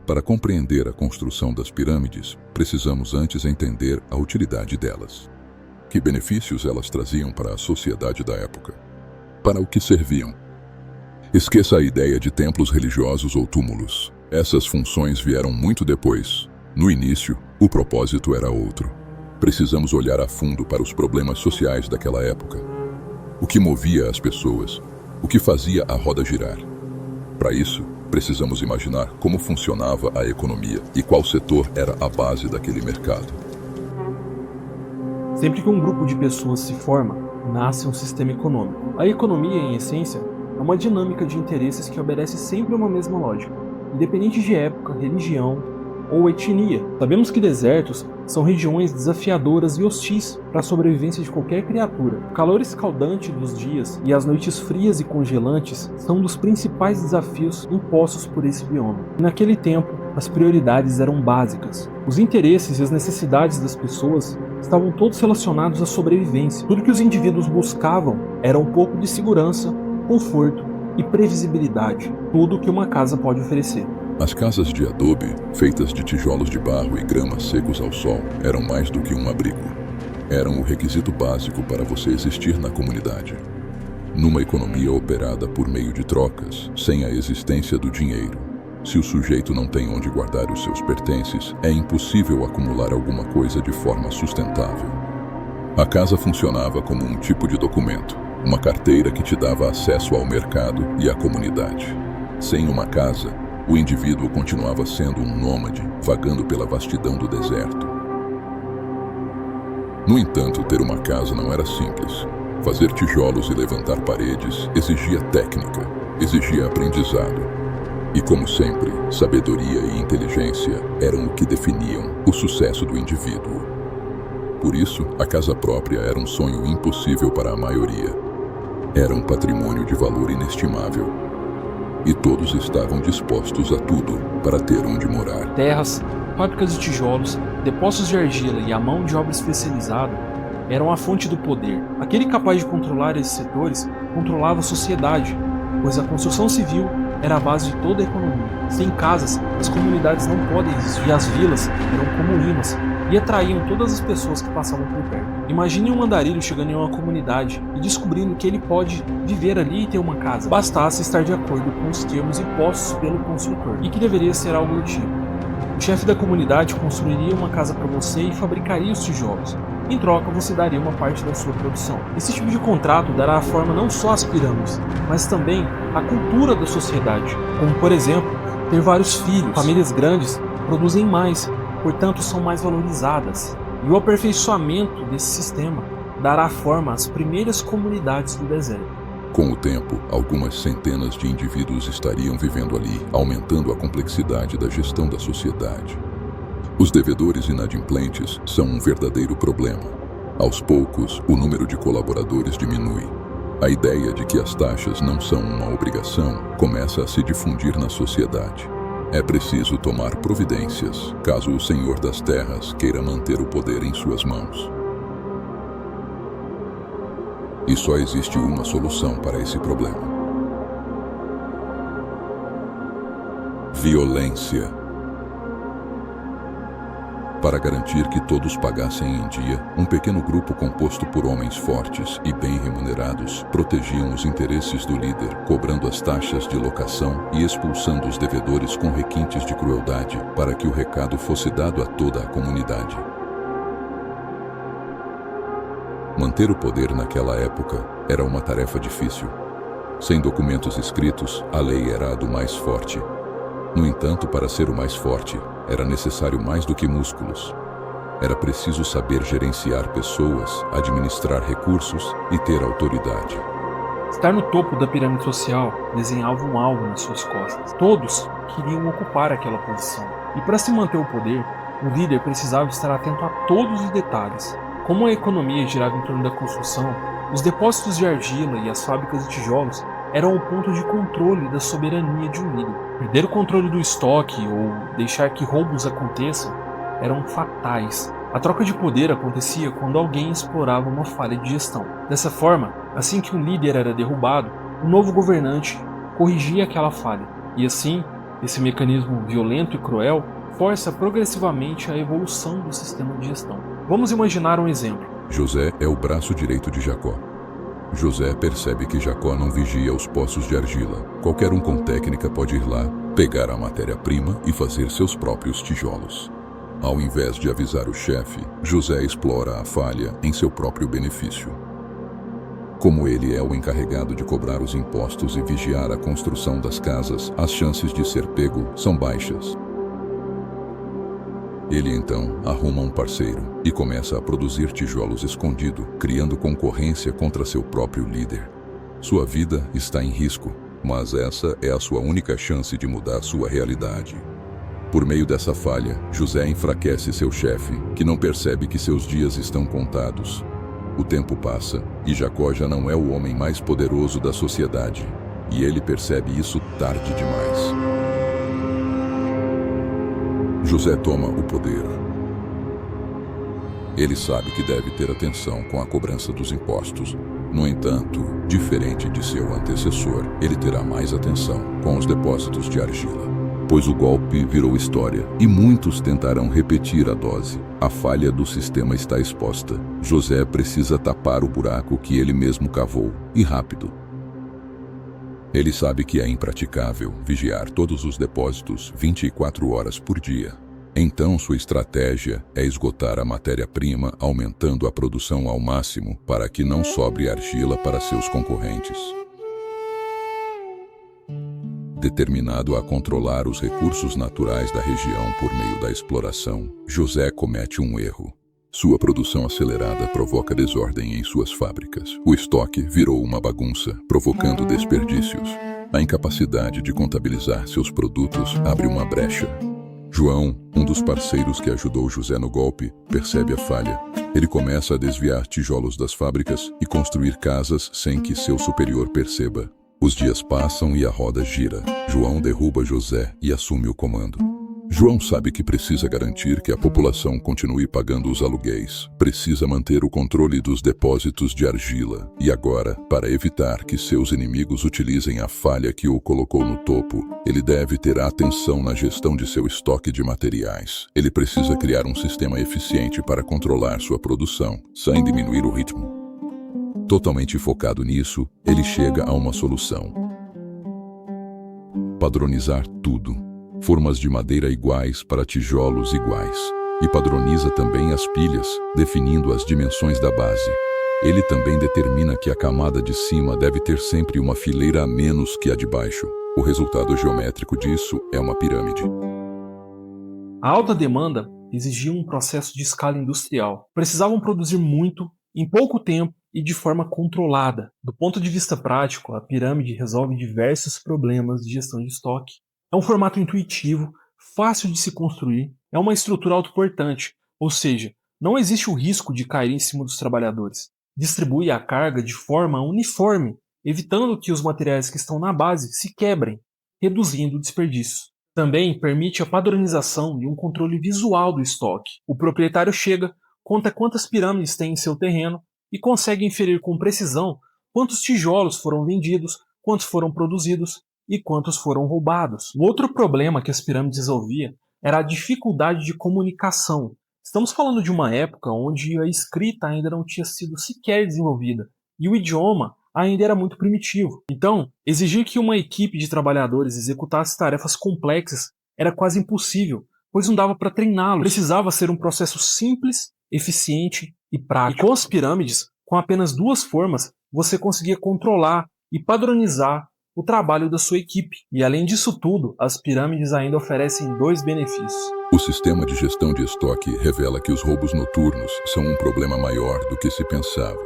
Para compreender a construção das pirâmides, precisamos antes entender a utilidade delas. Que benefícios elas traziam para a sociedade da época? Para o que serviam? Esqueça a ideia de templos religiosos ou túmulos. Essas funções vieram muito depois. No início, o propósito era outro. Precisamos olhar a fundo para os problemas sociais daquela época. O que movia as pessoas? O que fazia a roda girar? Para isso, precisamos imaginar como funcionava a economia e qual setor era a base daquele mercado. Sempre que um grupo de pessoas se forma, nasce um sistema econômico. A economia, em essência, é uma dinâmica de interesses que obedece sempre a uma mesma lógica, independente de época, religião ou etnia. Sabemos que desertos são regiões desafiadoras e hostis para a sobrevivência de qualquer criatura. O calor escaldante dos dias e as noites frias e congelantes são dos principais desafios impostos por esse bioma. E naquele tempo, as prioridades eram básicas. Os interesses e as necessidades das pessoas estavam todos relacionados à sobrevivência. Tudo que os indivíduos buscavam era um pouco de segurança, conforto e previsibilidade. Tudo que uma casa pode oferecer. As casas de adobe, feitas de tijolos de barro e grama secos ao sol, eram mais do que um abrigo. Eram o requisito básico para você existir na comunidade. Numa economia operada por meio de trocas, sem a existência do dinheiro, se o sujeito não tem onde guardar os seus pertences, é impossível acumular alguma coisa de forma sustentável. A casa funcionava como um tipo de documento, uma carteira que te dava acesso ao mercado e à comunidade. Sem uma casa, o indivíduo continuava sendo um nômade, vagando pela vastidão do deserto. No entanto, ter uma casa não era simples. Fazer tijolos e levantar paredes exigia técnica, exigia aprendizado. E como sempre, sabedoria e inteligência eram o que definiam o sucesso do indivíduo. Por isso, a casa própria era um sonho impossível para a maioria. Era um patrimônio de valor inestimável. E todos estavam dispostos a tudo para ter onde morar. Terras, fábricas de tijolos, depósitos de argila e a mão de obra especializada eram a fonte do poder. Aquele capaz de controlar esses setores controlava a sociedade, pois a construção civil era a base de toda a economia. Sem casas, as comunidades não podem existir, e as vilas eram como imãs e atraíam todas as pessoas que passavam por perto. Imagine um andarilho chegando em uma comunidade e descobrindo que ele pode viver ali e ter uma casa. Bastasse estar de acordo com os termos impostos pelo construtor, e que deveria ser algo do tipo: o chefe da comunidade construiria uma casa para você e fabricaria os tijolos. Em troca, você daria uma parte da sua produção. Esse tipo de contrato dará a forma não só às pirâmides, mas também à cultura da sociedade, como, por exemplo, ter vários filhos. Famílias grandes produzem mais, portanto são mais valorizadas. E o aperfeiçoamento desse sistema dará forma às primeiras comunidades do deserto. Com o tempo, algumas centenas de indivíduos estariam vivendo ali, aumentando a complexidade da gestão da sociedade. Os devedores inadimplentes são um verdadeiro problema. Aos poucos, o número de colaboradores diminui. A ideia de que as taxas não são uma obrigação começa a se difundir na sociedade. É preciso tomar providências, caso o senhor das terras queira manter o poder em suas mãos. E só existe uma solução para esse problema: violência. Para garantir que todos pagassem em dia, um pequeno grupo composto por homens fortes e bem remunerados protegiam os interesses do líder, cobrando as taxas de locação e expulsando os devedores com requintes de crueldade para que o recado fosse dado a toda a comunidade. Manter o poder naquela época era uma tarefa difícil. Sem documentos escritos, a lei era a do mais forte. No entanto, para ser o mais forte, era necessário mais do que músculos. Era preciso saber gerenciar pessoas, administrar recursos e ter autoridade. Estar no topo da pirâmide social desenhava um alvo nas suas costas. Todos queriam ocupar aquela posição. E para se manter o poder, o líder precisava estar atento a todos os detalhes. Como a economia girava em torno da construção, os depósitos de argila e as fábricas de tijolos eram o ponto de controle da soberania de um líder. Perder o controle do estoque ou deixar que roubos aconteçam eram fatais. A troca de poder acontecia quando alguém explorava uma falha de gestão. Dessa forma, assim que um líder era derrubado, um novo governante corrigia aquela falha, e assim Esse mecanismo violento e cruel força progressivamente a evolução do sistema de gestão. Vamos imaginar um exemplo. José é o braço direito de Jacó. José percebe que Jacó não vigia os poços de argila. Qualquer um com técnica pode ir lá, pegar a matéria-prima e fazer seus próprios tijolos. Ao invés de avisar o chefe, José explora a falha em seu próprio benefício. Como ele é o encarregado de cobrar os impostos e vigiar a construção das casas, as chances de ser pego são baixas. Ele então arruma um parceiro e começa a produzir tijolos escondido, criando concorrência contra seu próprio líder. Sua vida está em risco, mas essa é a sua única chance de mudar sua realidade. Por meio dessa falha, José enfraquece seu chefe, que não percebe que seus dias estão contados. O tempo passa e Jacó já não é o homem mais poderoso da sociedade, e ele percebe isso tarde demais. José toma o poder. Ele sabe que deve ter atenção com a cobrança dos impostos. No entanto, diferente de seu antecessor, ele terá mais atenção com os depósitos de argila. Pois o golpe virou história e muitos tentarão repetir a dose. A falha do sistema está exposta. José precisa tapar o buraco que ele mesmo cavou, e rápido. Ele sabe que é impraticável vigiar todos os depósitos 24 horas por dia. Então sua estratégia é esgotar a matéria-prima, aumentando a produção ao máximo para que não sobre argila para seus concorrentes. Determinado a controlar os recursos naturais da região por meio da exploração, José comete um erro. Sua produção acelerada provoca desordem em suas fábricas. O estoque virou uma bagunça, provocando desperdícios. A incapacidade de contabilizar seus produtos abre uma brecha. João, um dos parceiros que ajudou José no golpe, percebe a falha. Ele começa a desviar tijolos das fábricas e construir casas sem que seu superior perceba. Os dias passam e a roda gira. João derruba José e assume o comando. João sabe que precisa garantir que a população continue pagando os aluguéis. Precisa manter o controle dos depósitos de argila. E agora, para evitar que seus inimigos utilizem a falha que o colocou no topo, ele deve ter atenção na gestão de seu estoque de materiais. Ele precisa criar um sistema eficiente para controlar sua produção, sem diminuir o ritmo. Totalmente focado nisso, ele chega a uma solução: padronizar tudo. Formas de madeira iguais para tijolos iguais. E padroniza também as pilhas, definindo as dimensões da base. Ele também determina que a camada de cima deve ter sempre uma fileira a menos que a de baixo. O resultado geométrico disso é uma pirâmide. A alta demanda exigia um processo de escala industrial. Precisavam produzir muito, em pouco tempo e de forma controlada. Do ponto de vista prático, a pirâmide resolve diversos problemas de gestão de estoque. É um formato intuitivo, fácil de se construir, é uma estrutura autoportante, ou seja, não existe o risco de cair em cima dos trabalhadores. Distribui a carga de forma uniforme, evitando que os materiais que estão na base se quebrem, reduzindo o desperdício. Também permite a padronização e um controle visual do estoque. O proprietário chega, conta quantas pirâmides tem em seu terreno e consegue inferir com precisão quantos tijolos foram vendidos, quantos foram produzidos e quantos foram roubados. O outro problema que as pirâmides resolviam era a dificuldade de comunicação. Estamos falando de uma época onde a escrita ainda não tinha sido sequer desenvolvida e o idioma ainda era muito primitivo. Então, exigir que uma equipe de trabalhadores executasse tarefas complexas era quase impossível, pois não dava para treiná-los. Precisava ser um processo simples, eficiente e prático. E com as pirâmides, com apenas 2 formas, você conseguia controlar e padronizar o trabalho da sua equipe. E além disso tudo, as pirâmides ainda oferecem 2 benefícios. O sistema de gestão de estoque revela que os roubos noturnos são um problema maior do que se pensava.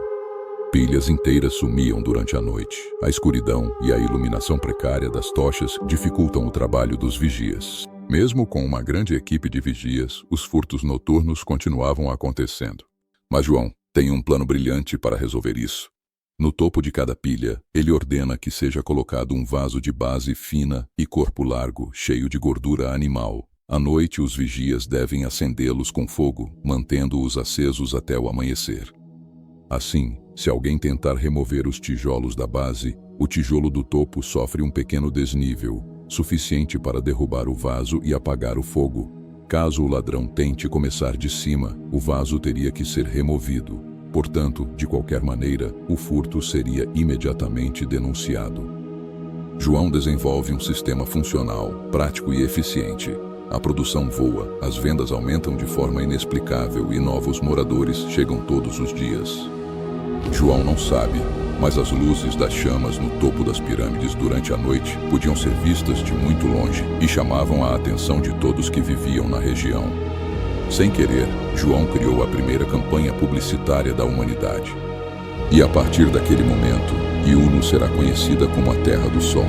Pilhas inteiras sumiam durante a noite. A escuridão e a iluminação precária das tochas dificultam o trabalho dos vigias. Mesmo com uma grande equipe de vigias, os furtos noturnos continuavam acontecendo. Mas João tem um plano brilhante para resolver isso. No topo de cada pilha, ele ordena que seja colocado um vaso de base fina e corpo largo, cheio de gordura animal. À noite, os vigias devem acendê-los com fogo, mantendo-os acesos até o amanhecer. Assim, se alguém tentar remover os tijolos da base, o tijolo do topo sofre um pequeno desnível, suficiente para derrubar o vaso e apagar o fogo. Caso o ladrão tente começar de cima, o vaso teria que ser removido. Portanto, de qualquer maneira, o furto seria imediatamente denunciado. João desenvolve um sistema funcional, prático e eficiente. A produção voa, as vendas aumentam de forma inexplicável e novos moradores chegam todos os dias. João não sabe, mas as luzes das chamas no topo das pirâmides durante a noite podiam ser vistas de muito longe e chamavam a atenção de todos que viviam na região. Sem querer, João criou a primeira campanha publicitária da humanidade. E a partir daquele momento, Iuno será conhecida como a Terra do Sol.